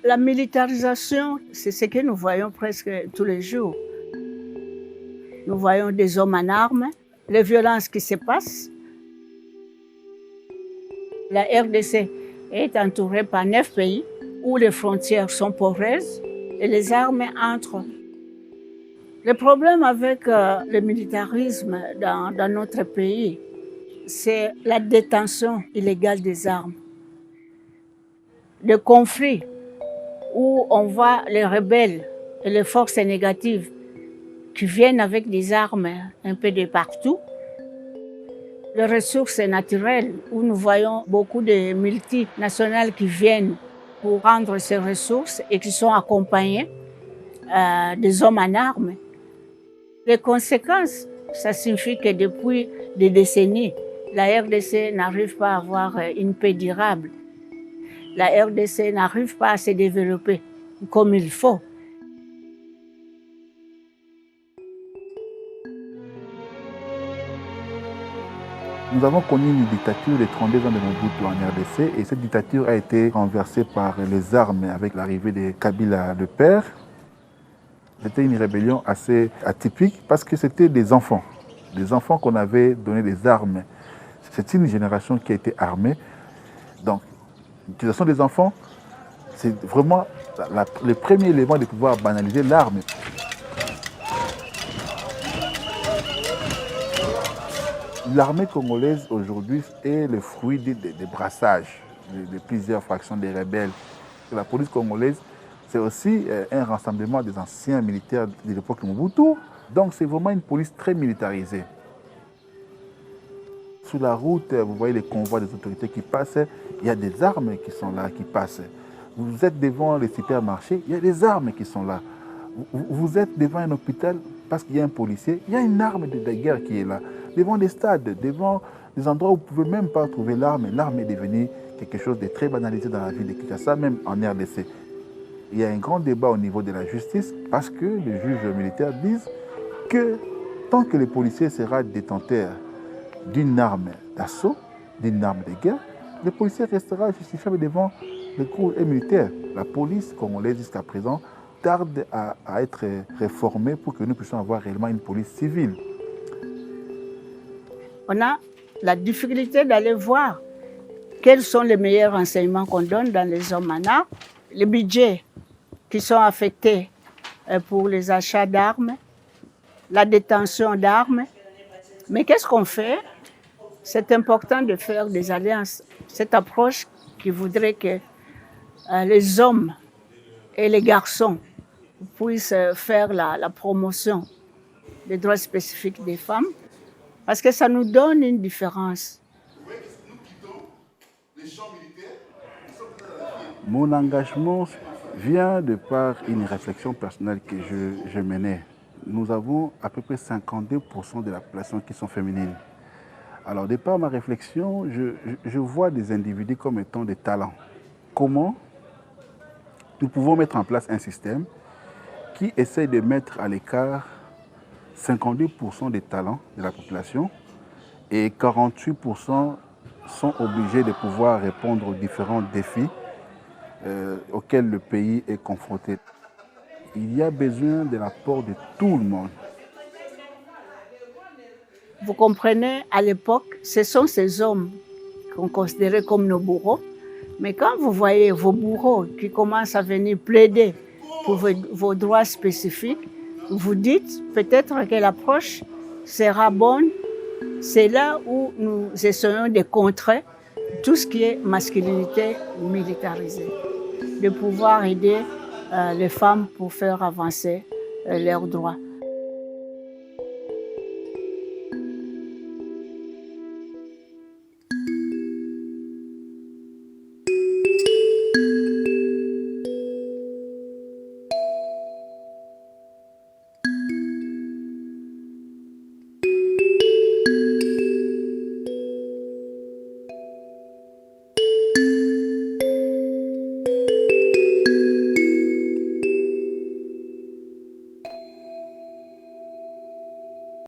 La militarisation, c'est ce que nous voyons presque tous les jours. Nous voyons des hommes en armes, les violences qui se passent. La RDC est entourée par 9 pays où les frontières sont poreuses et les armes entrent. Le problème avec le militarisme dans notre pays, c'est la détention illégale des armes. Le conflit où on voit les rebelles et les forces négatives qui viennent avec des armes un peu de partout. Les ressources naturelles, où nous voyons beaucoup de multinationales qui viennent pour prendre ces ressources et qui sont accompagnés des hommes en armes. Les conséquences, ça signifie que depuis des décennies, la RDC n'arrive pas à avoir une paix durable. La RDC n'arrive pas à se développer comme il faut. Nous avons connu une dictature de 32 ans de Mobutu en RDC et cette dictature a été renversée par les armes avec l'arrivée de Kabila le père. C'était une rébellion assez atypique parce que c'était des enfants qu'on avait donné des armes. C'est une génération qui a été armée. Donc, l'utilisation des enfants, c'est vraiment le premier élément de pouvoir banaliser l'arme. L'armée congolaise aujourd'hui est le fruit des brassages de plusieurs fractions des rebelles. La police congolaise, c'est aussi un rassemblement des anciens militaires de l'époque de Mobutu. Donc c'est vraiment une police très militarisée. Sur la route, vous voyez les convois des autorités qui passent, il y a des armes qui sont là, qui passent. Vous êtes devant les supermarchés, il y a des armes qui sont là. Vous êtes devant un hôpital parce qu'il y a un policier, il y a une arme de guerre qui est là. Devant des stades, devant des endroits où vous ne pouvez même pas trouver l'arme. L'arme est devenue quelque chose de très banalisé dans la ville de Kinshasa, même en RDC. Il y a un grand débat au niveau de la justice parce que les juges militaires disent que tant que le policier sera détenteur d'une arme d'assaut, d'une arme de guerre, le policier restera justifiable devant le cours militaire. La police congolaise jusqu'à présent tarde à être réformée pour que nous puissions avoir réellement une police civile. On a la difficulté d'aller voir quels sont les meilleurs renseignements qu'on donne dans les hommes en armes, les budgets qui sont affectés pour les achats d'armes, la détention d'armes. Mais qu'est-ce qu'on fait? C'est important de faire des alliances. Cette approche qui voudrait que les hommes et les garçons puissent faire la promotion des droits spécifiques des femmes, parce que ça nous donne une différence. Mon engagement vient de par une réflexion personnelle que je menais. Nous avons à peu près 52% de la population qui sont féminines. Alors, de par ma réflexion, je vois des individus comme étant des talents. Comment nous pouvons mettre en place un système qui essaie de mettre à l'écart 52% des talents de la population et 48% sont obligés de pouvoir répondre aux différents défis auxquels le pays est confronté. Il y a besoin de l'apport de tout le monde. Vous comprenez, à l'époque, ce sont ces hommes qu'on considérait comme nos bourreaux. Mais quand vous voyez vos bourreaux qui commencent à venir plaider pour vos droits spécifiques, vous dites peut-être que l'approche sera bonne. C'est là où nous essayons de contrer tout ce qui est masculinité militarisée, de pouvoir aider les femmes pour faire avancer leurs droits.